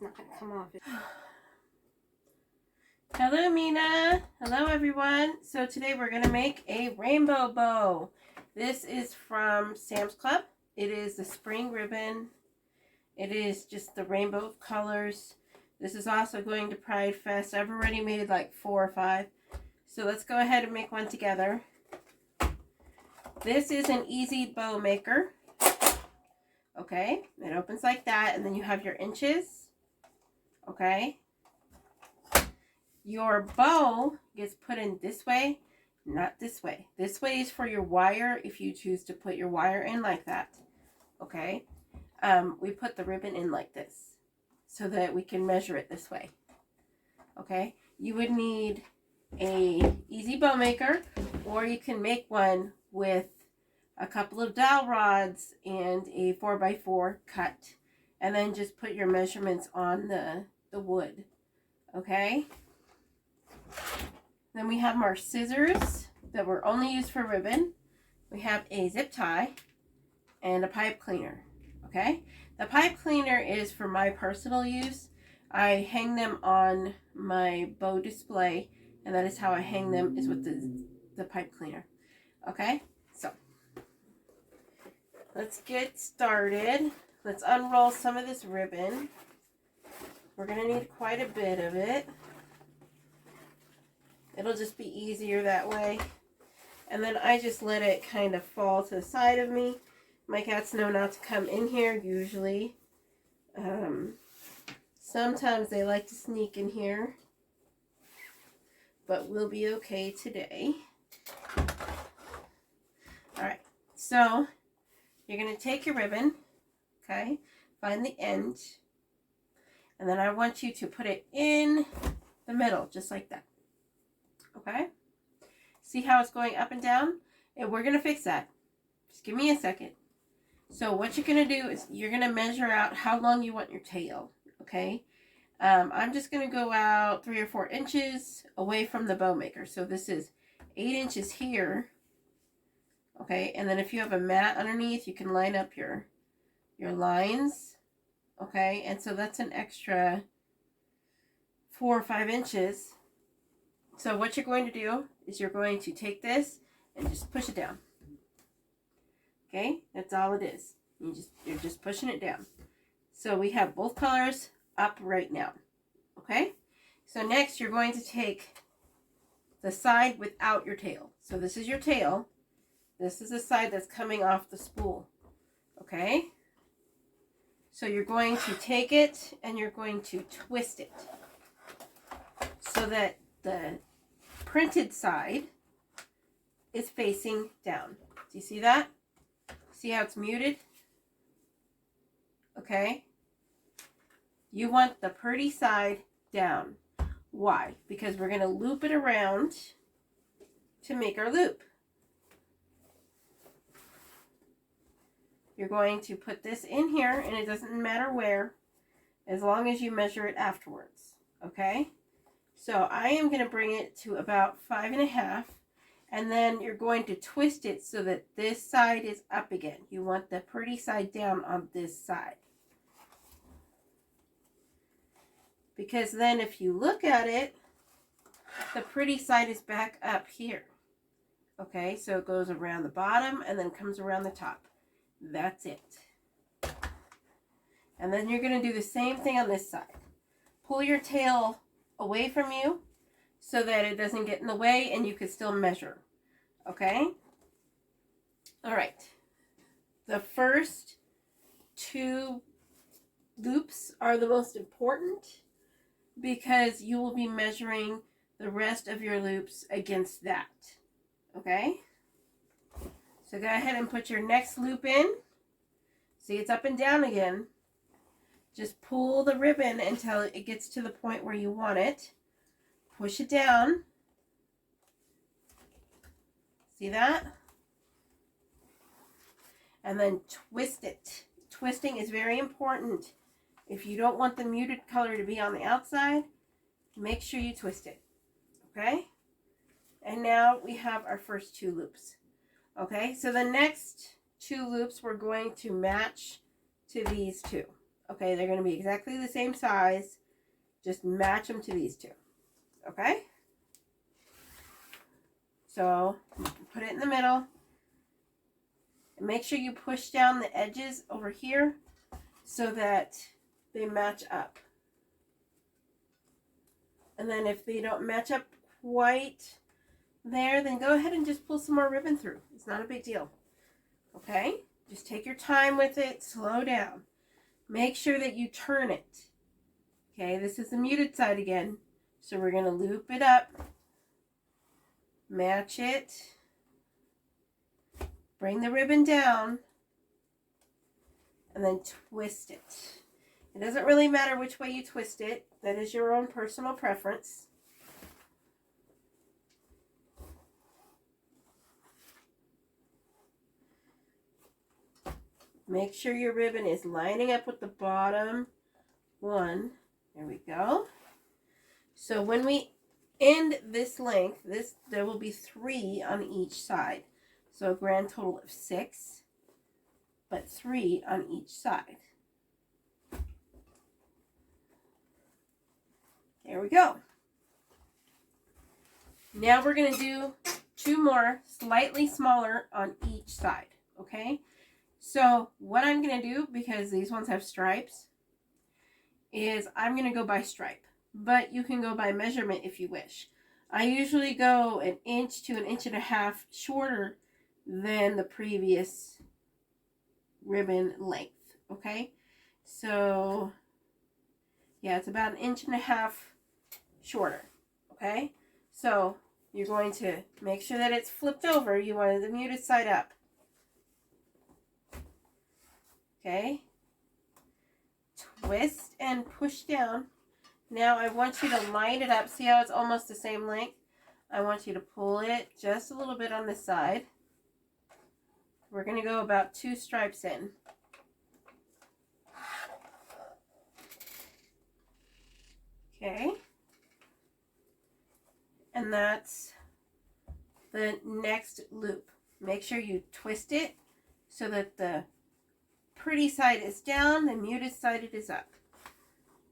it's not going to come off. Hello, Mina. Hello, everyone. So today we're going to make a rainbow bow. This is from Sam's Club. It is the spring ribbon. It is just the rainbow of colors. This is also going to Pride Fest. I've already made like 4 or 5. So let's go ahead and make one together. This is an easy bow maker. Okay, it opens like that, and then you have your inches. Okay. Your bow gets put in this way, not this way. This way is for your wire if you choose to put your wire in like that. Okay. We put the ribbon in like this so that we can measure it this way. Okay. You would need a easy bow maker, or you can make one with a couple of dowel rods and a 4x4 cut, and then just put your measurements on the wood. Okay. Then we have our scissors that were only used for ribbon. We have a zip tie and a pipe cleaner. Okay. The pipe cleaner is for my personal use. I hang them on my bow display, and that is how I hang them, is with the pipe cleaner. Okay. So let's get started. Let's unroll some of this ribbon. We're going to need quite a bit of it. It'll just be easier that way. And then I just let it kind of fall to the side of me. My cats know not to come in here usually. Sometimes they like to sneak in here, but we'll be okay today. Alright, so you're going to take your ribbon, okay, find the end, and then I want you to put it in the middle, just like that. Okay? See how it's going up and down? And we're going to fix that. Just give me a second. So what you're going to do is you're going to measure out how long you want your tail. Okay? I'm just going to go out 3 or 4 inches away from the bow maker. So this is 8 inches here. Okay? And then if you have a mat underneath, you can line up your lines. Okay? And so that's an extra 4 or 5 inches. So what you're going to do is you're going to take this and just push it down. Okay, that's all it is. You're just pushing it down. So we have both colors up right now. Okay, so next you're going to take the side without your tail. So this is your tail. This is the side that's coming off the spool. Okay, so you're going to take it and you're going to twist it so that the printed side is facing down. Do you see that? See how it's muted? Okay. You want the pretty side down. Why? Because we're going to loop it around to make our loop. You're going to put this in here, and it doesn't matter where, as long as you measure it afterwards. Okay? So I am going to bring it to about 5.5, and then you're going to twist it so that this side is up again. You want the pretty side down on this side. Because then if you look at it, the pretty side is back up here. Okay, so it goes around the bottom and then comes around the top. That's it. And then you're going to do the same thing on this side. Pull your tail away from you so that it doesn't get in the way and you can still measure. Okay? All right. The first 2 loops are the most important because you will be measuring the rest of your loops against that. Okay? So go ahead and put your next loop in. See, it's up and down again. Just pull the ribbon until it gets to the point where you want it. Push it down. See that? And then twist it. Twisting is very important. If you don't want the muted color to be on the outside, make sure you twist it. Okay? And now we have our first 2 loops. Okay, so the next 2 loops we're going to match to these 2. Okay, they're going to be exactly the same size. Just match them to these two. Okay? So, put it in the middle. And make sure you push down the edges over here so that they match up. And then if they don't match up quite there, then go ahead and just pull some more ribbon through. It's not a big deal. Okay? Just take your time with it. Slow down. Make sure that you turn it. Okay, this is the muted side again. So we're going to loop it up. Match it. Bring the ribbon down. And then twist it. It doesn't really matter which way you twist it. That is your own personal preference. Make sure your ribbon is lining up with the bottom one. There we go. So when we end this length, there will be 3 on each side. So a grand total of 6, but 3 on each side. There we go. Now we're going to do 2 more slightly smaller on each side, okay? So what I'm going to do, because these ones have stripes, is I'm going to go by stripe. But you can go by measurement if you wish. I usually go 1 inch to 1.5 inches shorter than the previous ribbon length, okay? So, yeah, it's about 1.5 inches shorter, okay? So, you're going to make sure that it's flipped over. You want the muted side up. Okay? Twist and push down. Now I want you to line it up. See how it's almost the same length? I want you to pull it just a little bit on this side. We're going to go about 2 stripes in. Okay. And that's the next loop. Make sure you twist it so that the pretty side is down, the muted side is up.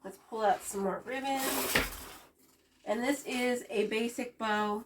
Let's pull out some more ribbon. And this is a basic bow.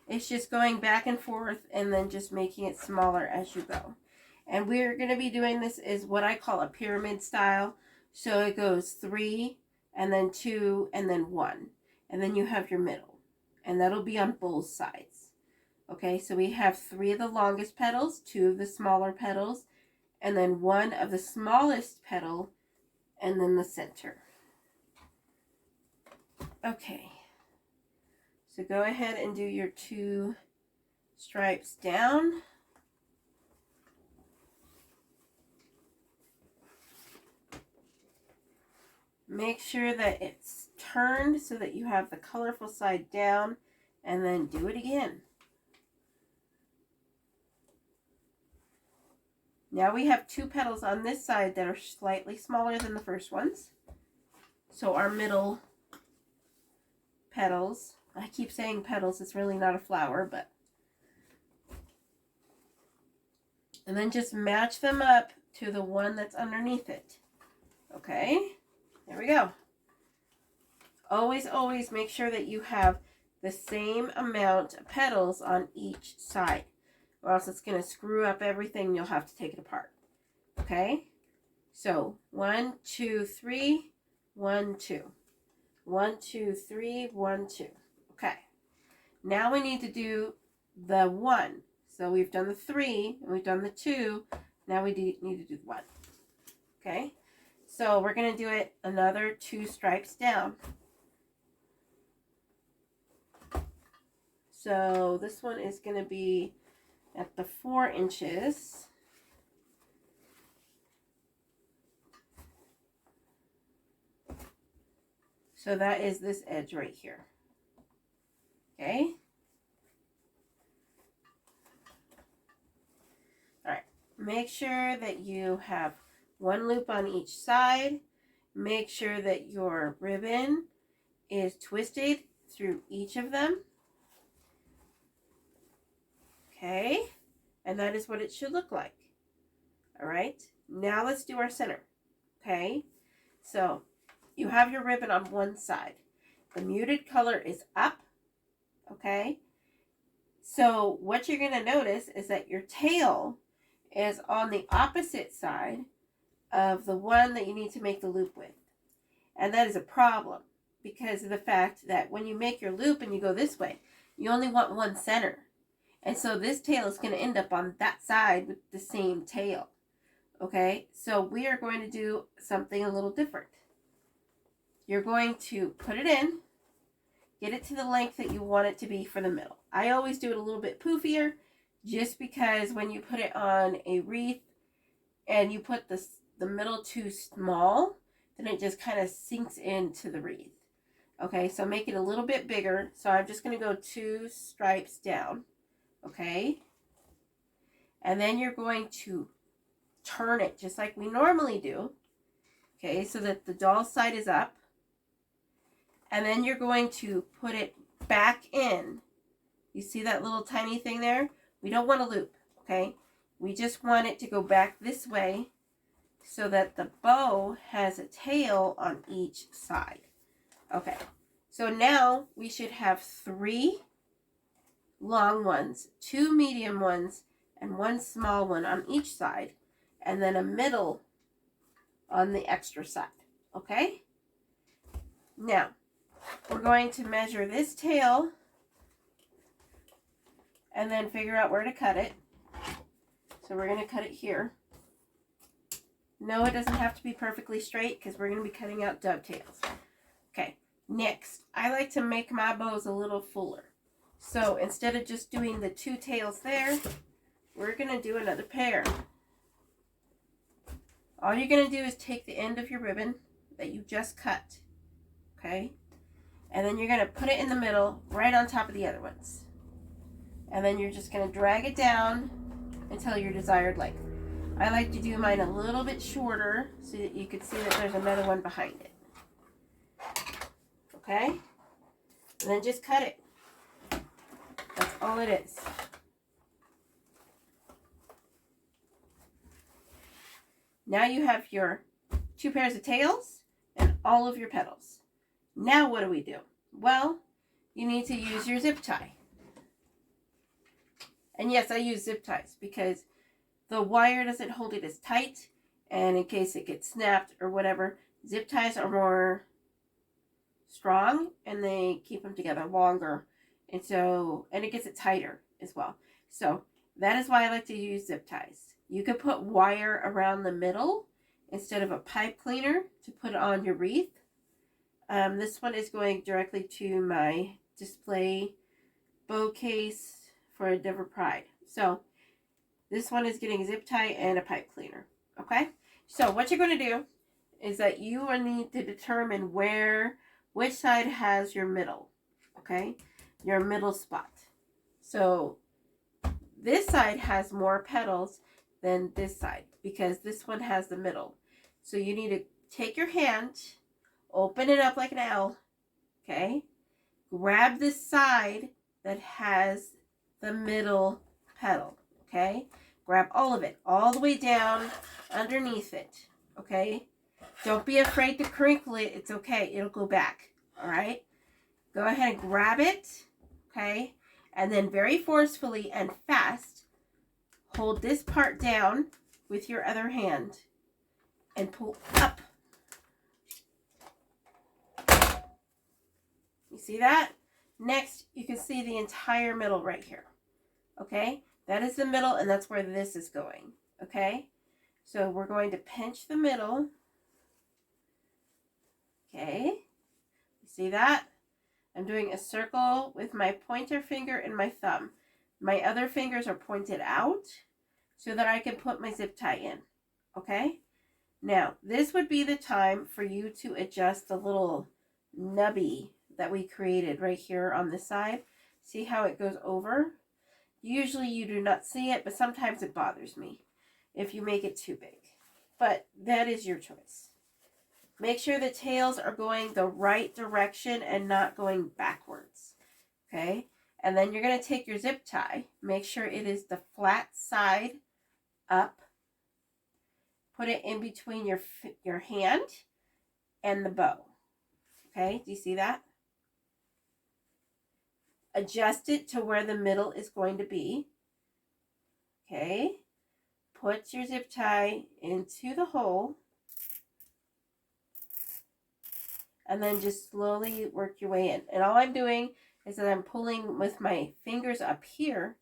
It's just going back and forth and then just making it smaller as you go. And we're going to be doing this is what I call a pyramid style. So it goes 3 and then 2 and then 1. And then you have your middle. And that'll be on both sides. Okay, so we have 3 of the longest petals, 2 of the smaller petals, and then 1 of the smallest petal, and then the center. Okay, so go ahead and do your 2 stripes down. Make sure that it's turned so that you have the colorful side down, and then do it again. Now we have 2 petals on this side that are slightly smaller than the first ones. So our middle petals, I keep saying petals, it's really not a flower, but. And then just match them up to the one that's underneath it. Okay, there we go. Always, always make sure that you have the same amount of petals on each side, or else it's going to screw up everything. You'll have to take it apart. Okay? So 1, 2, 3, 1, 2. 1, 2, 3, 1, 2. Okay. Now we need to do the 1. So we've done the 3 and we've done the 2. Now we need to do 1. Okay? So we're going to do it another 2 stripes down. So this one is going to be at the 4 inches. So that is this edge right here. Okay. All right. Make sure that you have 1 loop on each side. Make sure that your ribbon is twisted through each of them. Okay. And that is what it should look like. All right. Now let's do our center. Okay. So you have your ribbon on one side. The muted color is up, okay? So what you're going to notice is that your tail is on the opposite side of the one that you need to make the loop with. And that is a problem because of the fact that when you make your loop and you go this way, you only want one center. And so this tail is going to end up on that side with the same tail. Okay, so we are going to do something a little different. You're going to put it in, get it to the length that you want it to be for the middle. I always do it a little bit poofier just because when you put it on a wreath and you put the middle too small, then it just kind of sinks into the wreath. Okay, so make it a little bit bigger. So I'm just going to go 2 stripes down. Okay, and then you're going to turn it just like we normally do. Okay, so that the doll side is up. And then you're going to put it back in. You see that little tiny thing there? We don't want a loop, okay? We just want it to go back this way so that the bow has a tail on each side. Okay, so now we should have 3 long ones, 2 medium ones, and 1 small one on each side, and then a middle on the extra side, okay? Now, we're going to measure this tail and then figure out where to cut it. So we're going to cut it here. No, it doesn't have to be perfectly straight because we're going to be cutting out dovetails. Okay, next, I like to make my bows a little fuller. So instead of just doing the 2 tails there, we're going to do another pair. All you're going to do is take the end of your ribbon that you just cut, okay? And then you're going to put it in the middle, right on top of the other ones. And then you're just going to drag it down until your desired length. I like to do mine a little bit shorter so that you can see that there's another one behind it. Okay? And then just cut it. That's all it is. Now you have your 2 pairs of tails and all of your petals. Now what do we do? Well, you need to use your zip tie. And yes, I use zip ties because the wire doesn't hold it as tight, and in case it gets snapped or whatever, zip ties are more strong and they keep them together longer, and it gets it tighter as well. So that is why I like to use zip ties. You could put wire around the middle instead of a pipe cleaner to put on your wreath. This one is going directly to my display bow case for Endeavor Pride. So this one is getting a zip tie and a pipe cleaner. Okay, so what you're going to do is that you will need to determine which side has your middle. Okay, your middle spot. So this side has more petals than this side because this one has the middle. So you need to take your hand, open it up like an L, okay? Grab the side that has the middle petal, okay? Grab all of it, all the way down underneath it, okay? Don't be afraid to crinkle it. It's okay. It'll go back, all right? Go ahead and grab it, okay? And then very forcefully and fast, hold this part down with your other hand and pull up. You see that? Next, you can see the entire middle right here. Okay? That is the middle, and that's where this is going. Okay? So we're going to pinch the middle. Okay? You see that? I'm doing a circle with my pointer finger and my thumb. My other fingers are pointed out so that I can put my zip tie in. Okay? Now, this would be the time for you to adjust the little nubby that we created right here on this side. See how it goes over? Usually you do not see it, but sometimes it bothers me if you make it too big. But that is your choice. Make sure the tails are going the right direction and not going backwards. Okay? And then you're going to take your zip tie. Make sure it is the flat side up. Put it in between your hand and the bow. Okay, do you see that? Adjust it to where the middle is going to be. Okay, put your zip tie into the hole. And then just slowly work your way in. And all I'm doing is that I'm pulling with my fingers up here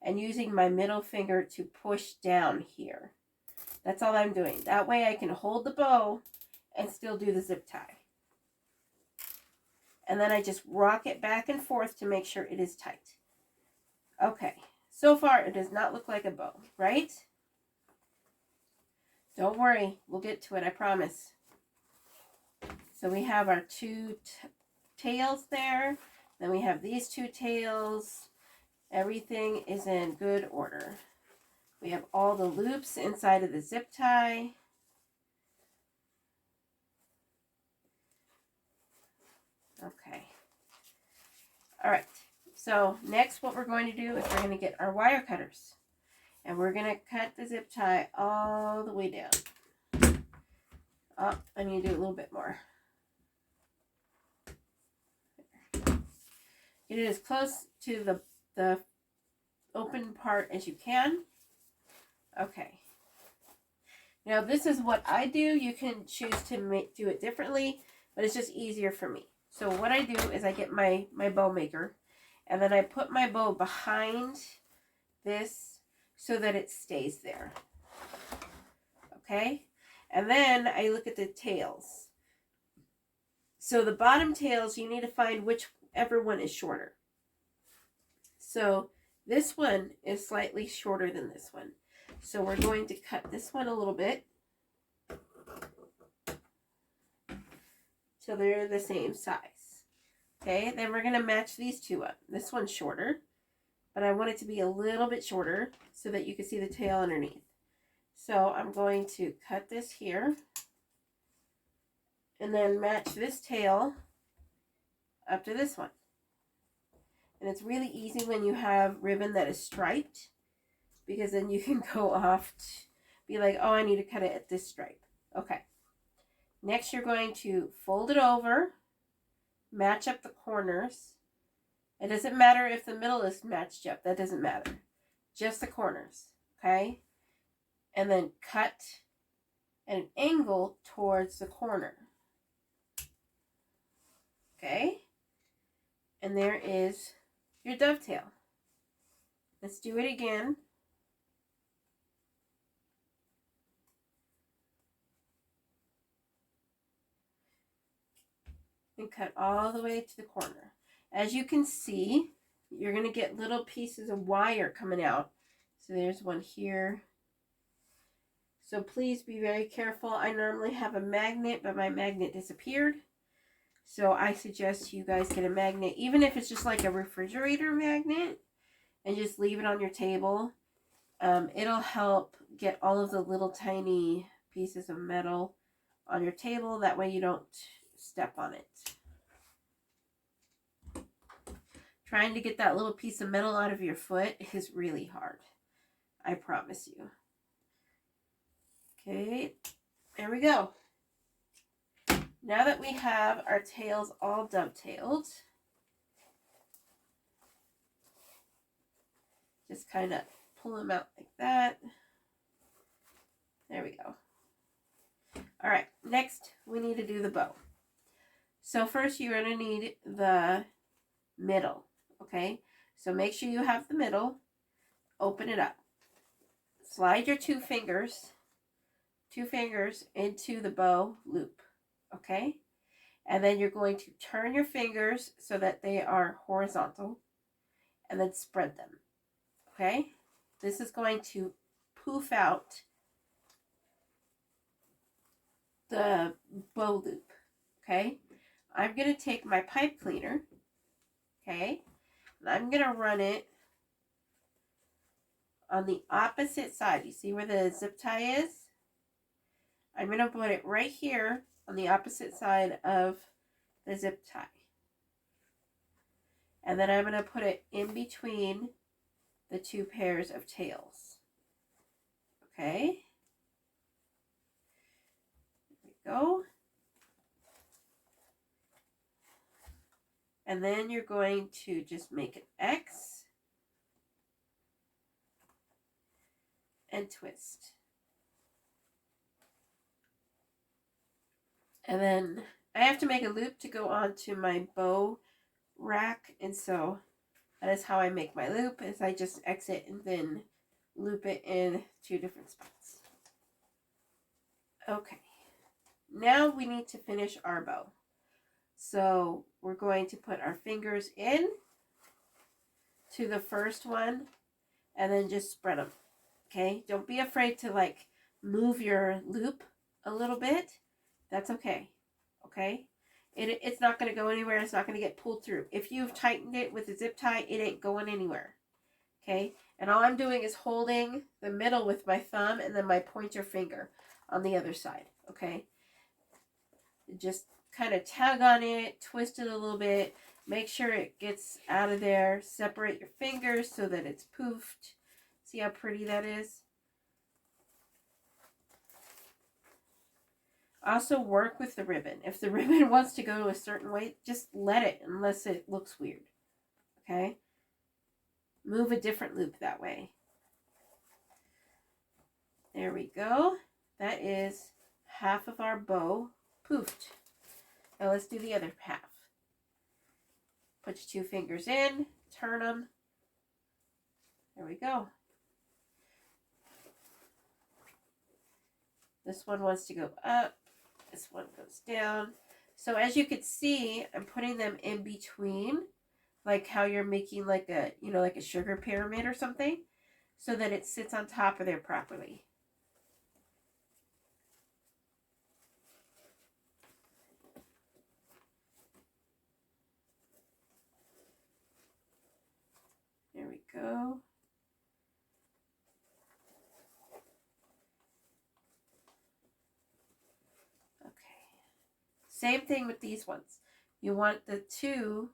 and using my middle finger to push down here. That's all I'm doing. That way I can hold the bow and still do the zip tie. And then I just rock it back and forth to make sure it is tight. Okay, so far it does not look like a bow, right? Don't worry, we'll get to it, I promise. So we have our two tails there. Then we have these two tails. Everything is in good order. We have all the loops inside of the zip tie. Okay. All right. So next what we're going to do is we're going to get our wire cutters. And we're going to cut the zip tie all the way down. Oh, I need to do a little bit more. Get it as close to the open part as you can. Okay. Now this is what I do. You can choose to do it differently, but it's just easier for me. So what I do is I get my bow maker, and then I put my bow behind this so that it stays there. Okay? And then I look at the tails. So the bottom tails, you need to find whichever one is shorter. So this one is slightly shorter than this one. So we're going to cut this one a little bit so they're the same size. Okay, then we're going to match these two up. This one's shorter, but I want it to be a little bit shorter so that you can see the tail underneath. So I'm going to cut this here and then match this tail up to this one. And it's really easy when you have ribbon that is striped, because then you can go off to be like, oh, I need to cut it at this stripe. Okay. Next, you're going to fold it over, match up the corners. It doesn't matter if the middle is matched up. That doesn't matter. Just the corners. Okay? And then cut at an angle towards the corner. Okay? And there is your dovetail. Let's do it again. And cut all the way to the corner. As you can see, you're going to get little pieces of wire coming out. So there's one here. So please be very careful. I normally have a magnet, but my magnet disappeared. So I suggest you guys get a magnet, even if it's just like a refrigerator magnet, and just leave it on your table. It'll help get all of the little tiny pieces of metal on your table. That way you don't step on it. Trying to get that little piece of metal out of your foot is really hard. I promise you. Okay, there we go. Now that we have our tails all dovetailed, just kind of pull them out like that. There we go. All right, next we need to do the bow. So first you're going to need the middle, okay? So make sure you have the middle. Open it up. Slide your two fingers into the bow loop, okay? And then you're going to turn your fingers so that they are horizontal and then spread them, okay? This is going to poof out the bow loop, okay? I'm going to take my pipe cleaner, okay? And I'm going to run it on the opposite side. You see where the zip tie is? I'm going to put it right here on the opposite side of the zip tie. And then I'm going to put it in between the two pairs of tails. Okay. There we go. And then you're going to just make an X and twist. And then I have to make a loop to go onto my bow rack, and so that is how I make my loop, is I just exit and then loop it in 2 different spots. Okay, now we need to finish our bow. So we're going to put our fingers in to the first one and then just spread them. Okay, don't be afraid to like move your loop a little bit. That's okay. Okay, it's not going to go anywhere. It's not going to get pulled through. If you've tightened it with a zip tie, it ain't going anywhere. Okay, and all I'm doing is holding the middle with my thumb and then my pointer finger on the other side. Okay, just kind of tug on it, twist it a little bit, make sure it gets out of there. Separate your fingers so that it's poofed. See how pretty that is? Also work with the ribbon. If the ribbon wants to go a certain way, just let it unless it looks weird. Okay? Move a different loop that way. There we go. That is half of our bow poofed. Now let's do the other half. Put your 2 fingers in, turn them. There we go. This one wants to go up. This one goes down. So as you can see, I'm putting them in between, like how you're making like a, like a sugar pyramid or something, so that it sits on top of there properly. There we go. Same thing with these ones. You want the 2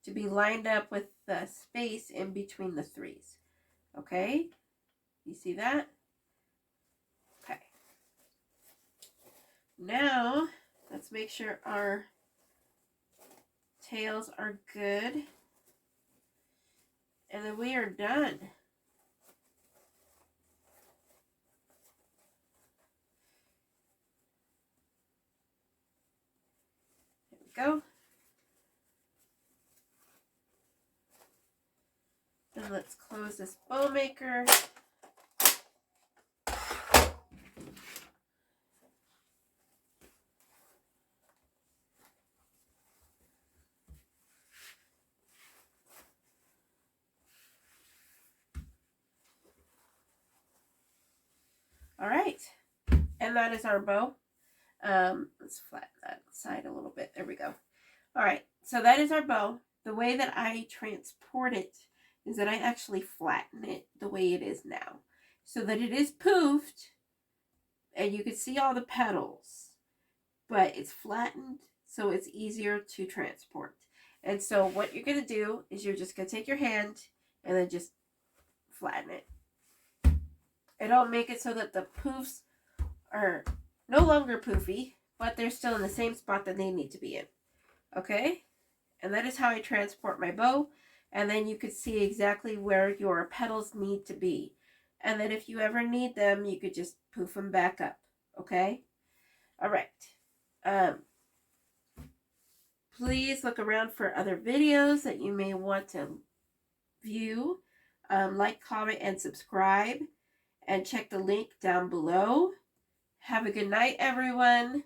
to be lined up with the space in between the 3s. Okay? You see that? Okay. Now, let's make sure our tails are good. And then we are done. Go. Then let's close this bow maker. All right, and that is our bow. Let's flatten that side a little bit. There we go. All right, so that is our bow. The way that I transport it is that I actually flatten it the way it is now, so that it is poofed, and you can see all the petals, but it's flattened, so it's easier to transport. And so what you're going to do is you're just going to take your hand and then just flatten it. It'll make it so that the poofs are no longer poofy, but they're still in the same spot that they need to be in. Okay? And that is how I transport my bow. And then you could see exactly where your petals need to be. And then if you ever need them, you could just poof them back up. Okay? All right. Please look around for other videos that you may want to view. Like, comment, and subscribe. And check the link down below. Have a good night, everyone.